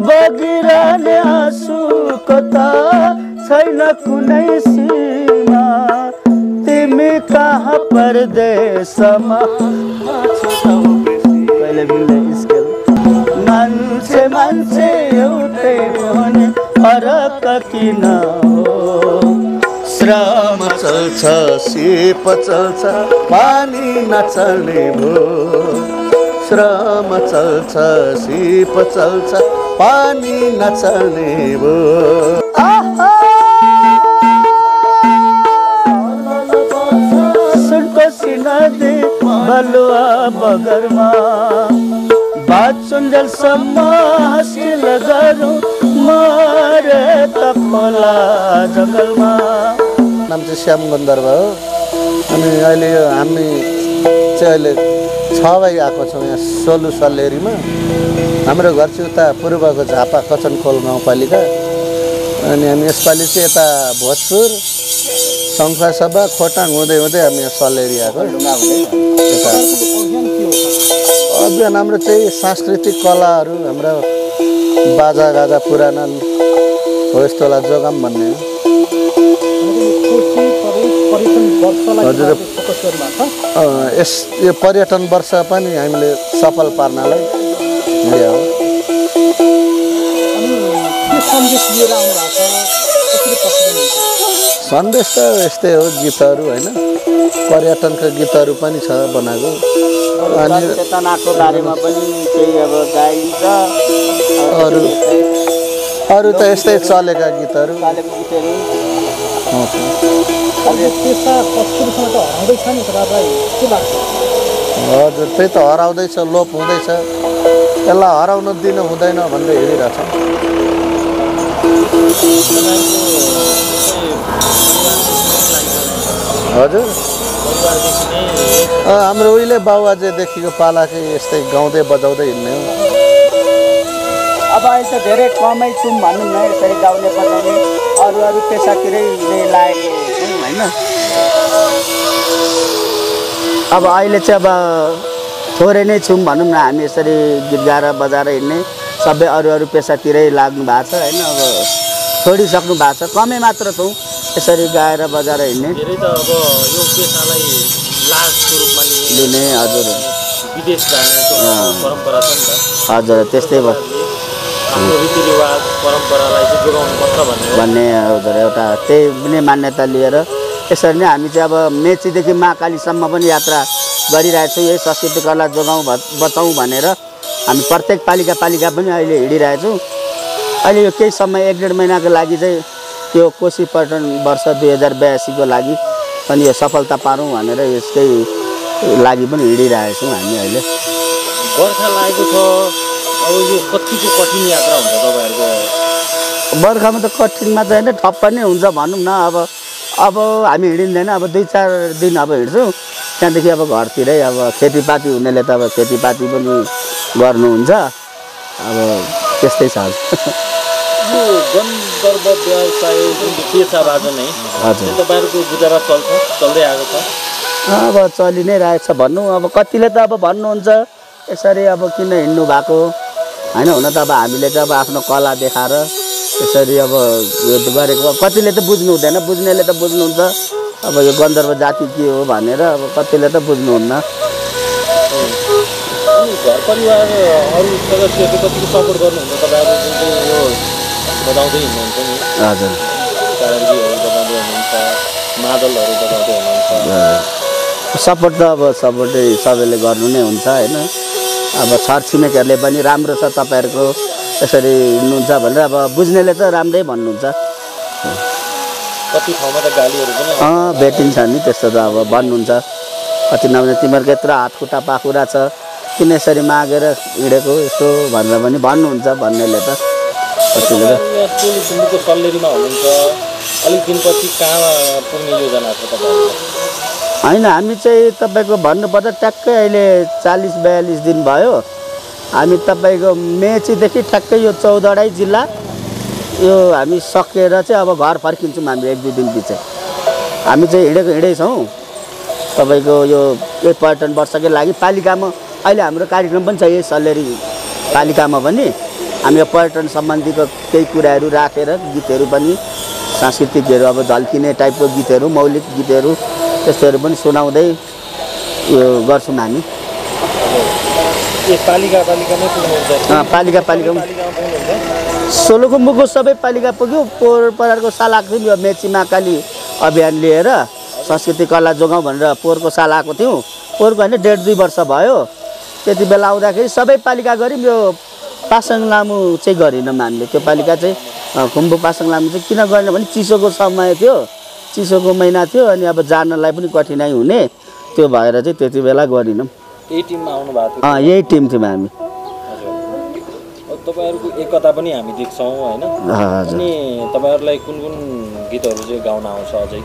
बगिरहने आँसुको त छैन कुनै सीमा तिमी कहाँ परदेशमा कहिले बिल्दै स्केल मान्छे मान्छे एउटै हुने फरक किन हो श्रम चल्छ सिप चल्छ पानी नचल्ने भो श्रम चल्छ सिप चल्छ पानी नचल्ने भो सुनकोशी नदी बलुवा बगरमा बाचुन्जेलसम्म हासिल गरौँ मरे त खोला जङ्गलमा। नाम चाहिँ श्याम गन्धर्व हो। अनि अहिले हामी चाहिँ अहिले 6 भाइ आएको छौँ यहाँ सोलु सल्लेरीमा। हाम्रो घर चाहिँ उता पूर्वको झापा कचनखोल गाउँपालिका। अनि हामी यसपालि चाहिँ यता भोजपुर शङ्खसभा खोटाङ हुँदै हुँदै हामी यहाँ सल्लेरी आएको। अभियान हाम्रो चाहिँ सांस्कृतिक कलाहरू हाम्रो बाजा गाजा पुराना हो यस्तोलाई जोगाम भन्ने हो। हजुर यो पर्यटन वर्ष पनि हामीले सफल पार्नलाई हिँड्या हो। सन्देश त यस्तै हो गीतहरू होइन पर्यटनका गीतहरू पनि छ बनाएको। अनि चेतनाको बारेमा पनि केही अब गाइन्छ। अरू त यस्तै चलेका गीतहरू। हजुर त्यही त हराउँदैछ लोप हुँदैछ यसलाई हराउन दिनु हुँदैन भन्दै हिँडिरहेछ। हजुर हाम्रो उहिले बाबुआजेदेखिको पालाकै यस्तै गाउँदै बजाउँदै हिँड्ने हो। अब अहिले त धेरै कमै छौँ भनौँ न यसरी गाउने बजाउने अरू पेसातिरै लागेको छौँ होइन। अब अहिले चाहिँ अब थोरै नै छौँ भनौँ न हामी यसरी गीत गाएर बजाएर हिँड्ने सबै अरू पेसातिरै लाग्नु भएको छ होइन। अब छोडिसक्नु भएको छ कमै मात्र छौँ यसरी गाएर बजाएर हिँड्ने। धेरै त अब यो पेसालाई लाजको रूपमा लिने हजुर विदेश जाने परम्परा छ नि त। हजुर त्यस्तै भयो हाम्रो रीतिरिवाज परम्परालाई चाहिँ जोगाउनुपर्छ भन्ने हजुर एउटा त्यही पनि मान्यता लिएर यसरी नै हामी चाहिँ अब मेचीदेखि महाकालीसम्म पनि यात्रा गरिरहेछौँ। यही संस्कृति कला जोगाउँ बचाउँ भनेर हामी प्रत्येक पालिका पनि अहिले हिँडिरहेछौँ। अहिले यो केही समय 1-1.5 महिनाको लागि चाहिँ त्यो कोशी पर्यटन वर्ष 2082 को लागि पनि यो सफलता पारौँ भनेर यसकै लागि पनि हिँडिरहेछौँ हामी अहिले। बर्खा लागेको छ अब यो कतिको कठिन यात्रा हुन्छ तपाईँहरूको? बर्खामा त कठिनमा त होइन ठप्प नै हुन्छ भनौँ न। अब हामी हिँडिँदैन अब 2-4 दिन अब हिँड्छौँ त्यहाँदेखि अब घरतिरै अब खेतीपाती हुनेले त अब खेतीपाती पनि गर्नुहुन्छ अब त्यस्तै छ। यो गन्धर्व व्यवसाय जुन पेसाबाट नै हजुर तपाईँहरूको गुजारा चल्दै आएको छ? अब चलि नै रहेको छ भनौँ। अब कतिले त अब भन्नुहुन्छ यसरी अब किन हिँड्नु भएको होइन। हुन त अब हामीले त अब आफ्नो कला देखाएर यसरी अब यो गरेको कतिले त बुझ्नु हुँदैन बुझ्नेले त बुझ्नुहुन्छ अब यो गन्धर्व जाति के हो भनेर अब कतिले त बुझ्नुहुन्न। घर परिवार अरू सदस्यहरूले कतिको सपोर्ट गर्नुहुन्छ तपाईँहरू जुन चाहिँ यो बजाउँदै हिँड्नुहुन्छ नि? हजुर कारङ्गीहरू बजाउँदै हुनुहुन्छ मादलहरू बजाउँदै हुनुहुन्छ। सपोर्ट त अब सपोर्टै सबैले गर्नु नै हुन्छ होइन। अब छरछिमेकीहरूले पनि राम्रो छ तपाईँहरूको यसरी हिँड्नुहुन्छ भनेर अब बुझ्नेले त राम्रै भन्नुहुन्छ। कति ठाउँमा त गालीहरू पनि भेटिन्छ नि त्यस्तो त अब भन्नुहुन्छ। कति नभने तिमीहरूको यत्रो हात खुट्टा पाखुरा छ किन यसरी मागेर हिँडेको यस्तो भनेर पनि भन्नुहुन्छ भन्नेले त। टोलीको सल्लेरीमा हुनुहुन्छ अलिक दिनपछि कहाँ पुग्ने योजना छ तपाईँहरूको? होइन हामी चाहिँ तपाईँको भन्नुपर्दा ट्याक्कै अहिले 40-42 दिन भयो हामी तपाईँको मेचीदेखि ठ्याक्कै यो चौधवटै जिल्ला यो हामी सकेर चाहिँ अब घर फर्किन्छौँ हामी 1-2 दिन पछि। हामी चाहिँ हिँडै छौँ तपाईँको यो पर्यटन वर्षकै लागि पालिकामा अहिले हाम्रो कार्यक्रम पनि छ यही सल्लेरी पालिकामा पनि हामी यो पर्यटन सम्बन्धीको केही कुराहरू राखेर गीतहरू पनि सांस्कृतिकहरू अब झल्किने टाइपको गीतहरू मौलिक गीतहरू त्यस्तोहरू पनि सुनाउँदै यो गर्छौँ हामी पालिका पालिका सोलुखुम्बुको सबै पालिका पुग्यो पोहोर परारको साल आएको थियौँ यो मेची महाकाली अभियान लिएर संस्कृति कला जोगाउँ भनेर पोहोरको साल आएको थियौँ पोहोरको होइन 1.5-2 वर्ष भयो त्यति बेला आउँदाखेरि सबै पालिका गऱ्यौँ यो पासाङ लामु चाहिँ गरेनौँ हामीले त्यो पालिका चाहिँ खुम्बु पासाङ लामु चाहिँ किन गरेन भने चिसोको समय थियो चिसोको महिना थियो अनि अब जानलाई पनि कठिनाइ हुने त्यो भएर चाहिँ त्यति बेला गरिनौँ यही टिममा आउनु भएको थियो यही टिम थियौँ हामी तपाईँहरूको एकता पनि हामी देख्छौँ होइन अनि तपाईँहरूलाई कुन कुन गीतहरू चाहिँ गाउन आउँछ अझै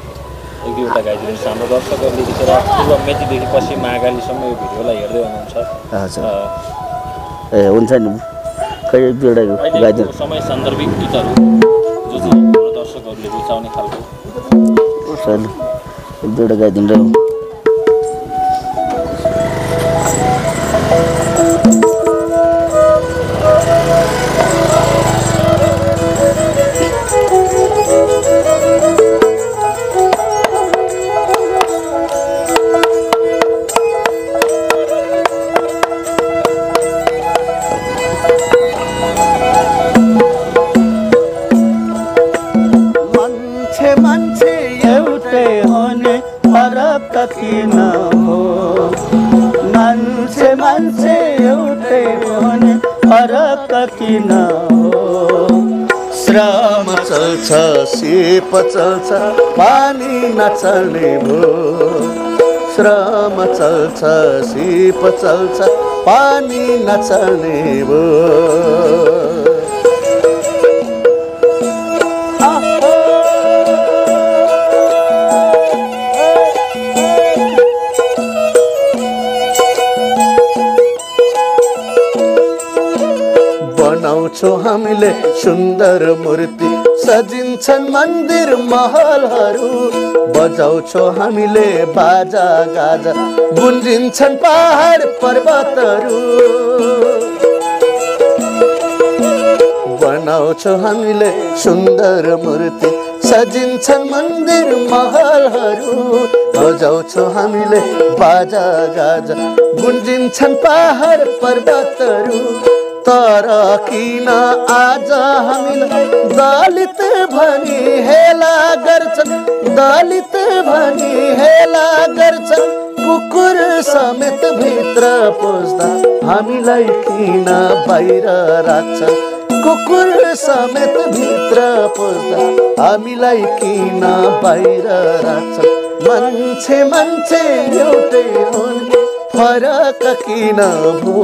एक दुईवटा गाइदिनुहोस् हाम्रो दर्शकहरूले देखेर पूर्व मेचीदेखि पश्चिम महाकालीसम्म यो भिडियोलाई हेर्दै हुनुहुन्छ ए हुन्छ नि खै एक दुईवटा गाइदिनु समय सान्दर्भिक गीतहरू जो चाहिँ हाम्रो दर्शकहरूले रुचाउने खालको एक दुईवटा गाइदिनु किन हो मान्छे एउटै हुने फरक किन हो श्रम चल्छ सिप चल्छ पानी नचल्ने भो श्रम चल्छ सिप चल्छ पानी नचल्ने भो बनाउँछौँ हामीले सुन्दर मूर्ति सजिन्छन् मन्दिर महलहरू बजाउँछौँ हामीले बाजा गाजा गुन्जिन्छन् पहाड पर्वतहरू बनाउँछौँ हामीले सुन्दर मूर्ति सजिन्छन् मन्दिर महलहरू बजाउँछौँ हामीले बाजा गाजा गुन्जिन्छन् पहाड पर्वतहरू तर किन आज हामीलाई दलित भनी हेला गर्छन् दलित भनी हेला गर्छन् कुकुर समेत भित्र पस्दा हामीलाई किन बाहिर राख्छन् कुकुर समेत भित्र पस्दा हामीलाई किन बाहिर राख्छन् मान्छे एउटै हुन् फरक किन भो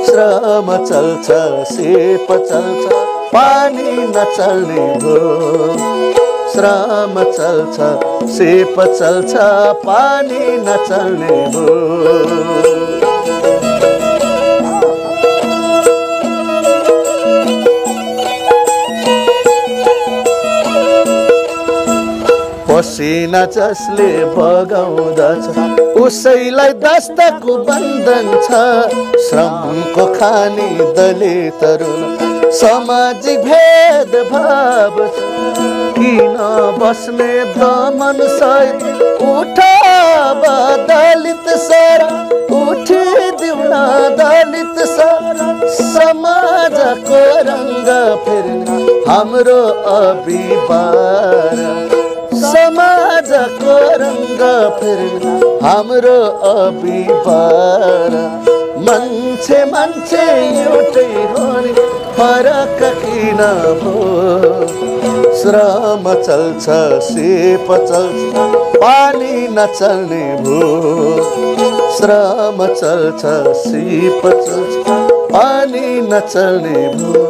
श्रम चल्छ सिप चल्छ पानी नचल्ने भो श्रम चल्छ सिप चल्छ पानी नचल्ने भो पसिना जसले बगाउँदछ उसैलाई दस्तको बन्धन छ श्रमको खानी दलितहरू सामाजिक भेदभाव किन बस्ने दमन सहित उठाब दलित सारा उठिदिउन दलित सारा समाजको रङ्ग फेर्ने हाम्रो अभिबार समाजको रङ्ग फेर्ने हाम्रो अभिबार मान्छे एउटै हुने फरक किन हो श्रम चल्छ सिप चल्छ पानी नचल्ने भो श्रम चल्छ सिप चल्छ पानी नचल्ने भो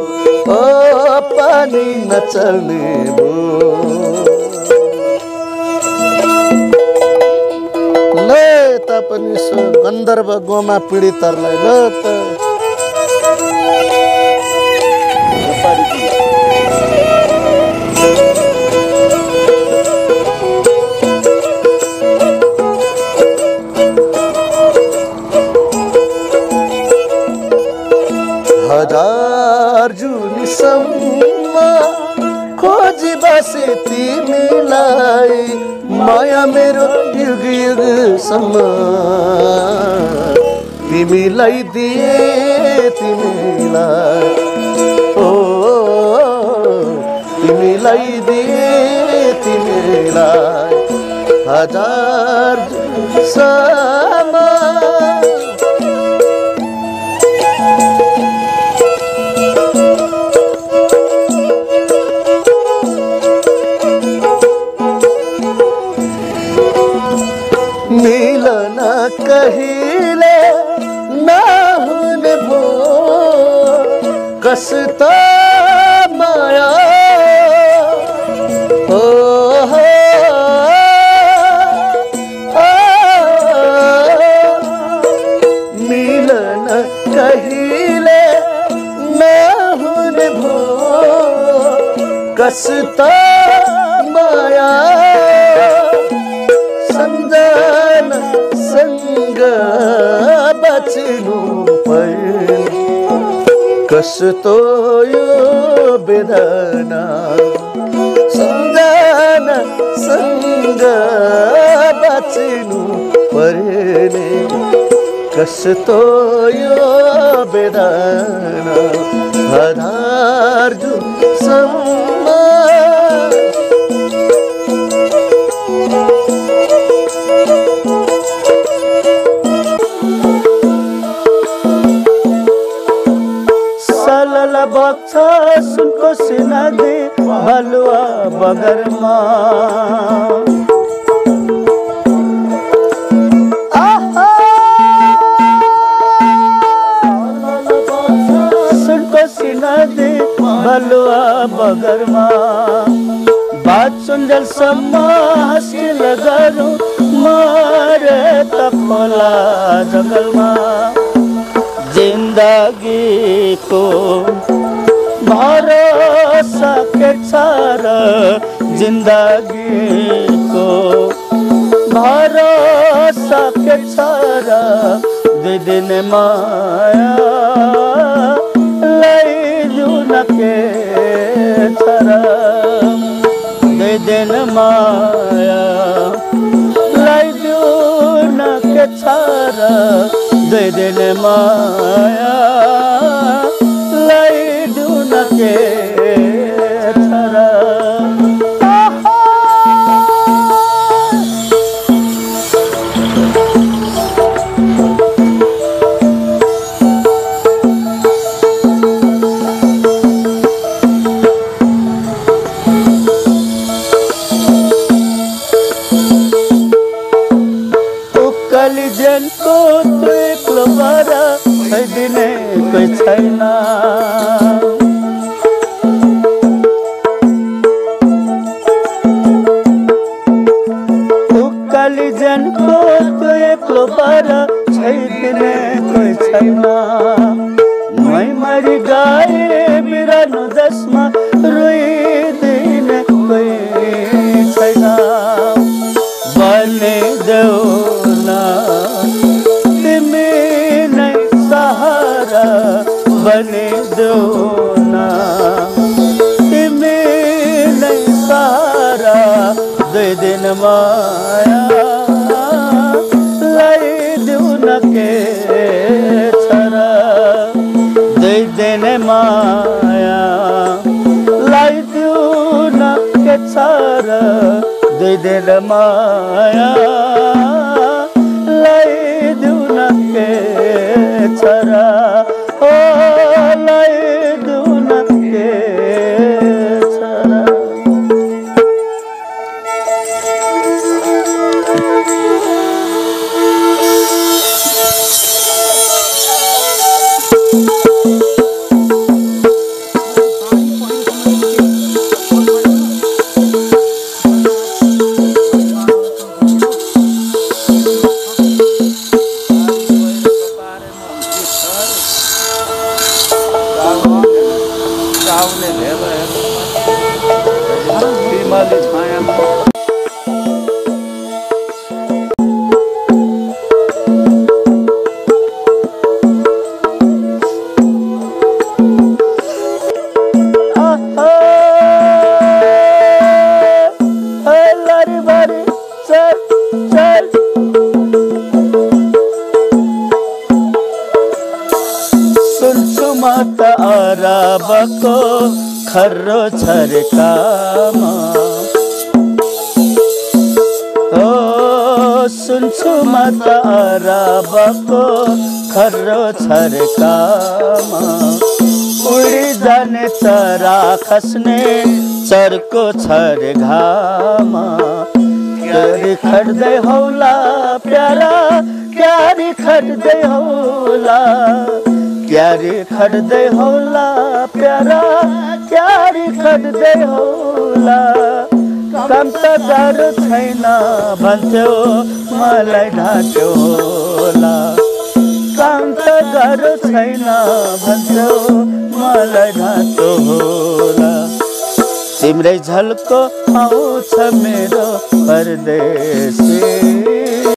ओ पानी नचल्ने भो पनि सो गन्धर्व गोमा पीडितहरूलाई ल त हजार अर्जुनसम्म खोजी बसे तिमीलाई माया मेरो युग युगसम्म तिमीलाई दिए तिमीलाई ओ तिमीलाई दिए तिमीलाई हजार जन्मसम्म मिलन कहिले नहुने भो कस्तो माया ओ मिलन कहिले नहुने भो कस्तो माया सम्झन सँग बच्नु पर्ने कस्तो यो वेदना सम्झन सँग बच्नु पर्ने कस्तो यो वेदना आधार जुसम्म बग्छ सुनको सिनदी बलुवा बगरमा सुनको सिनदी बलुवा बगरमा बात सुन्जेलसम्म हासिल गरौँ मरे त खोला जङ्गलमा जिन्दगीको भरोसा के छ र जिन्दगीको भरोसा के छ र दिने माया लैजुन के छ र दिने माया लैजुन के छ र दिन माया लैजुन के छरा उकाली जनको दिने कोही छैन उकाली जनको त्यो एक्लो पर छैदिने कोही छैन मै मरि गए बिरानो जसमा रोइदिने कोही छैन बने देऊ न बने दो ना तिमी नै सहारा दुई दिन माया लैदेऊ न के छरा दुई दिन माया लैदेऊ न के छरा दुई दिन माया लैदेऊ न के छरा ओ लैदेऊ न के छरा अरबको खर्रो छर्कामा ओ सुन्छु म त अरबको खर्रो छर्कामा उडी जाने चरा खस्ने चर्को छर्घामा क्यारी खट्दै होला प्यारा क्यारी खट्दै होला क्यारी खट्दै होला प्यारा क्यारी खट्दै होला काम त गाह्रो छैन भन्थ्यो मलाई ढाँट्यो होला काम त गाह्रो छैन भन्थ्यो मलाई ढाँट्यो होला तिम्रै झल्को आउँछ मेरो परदेश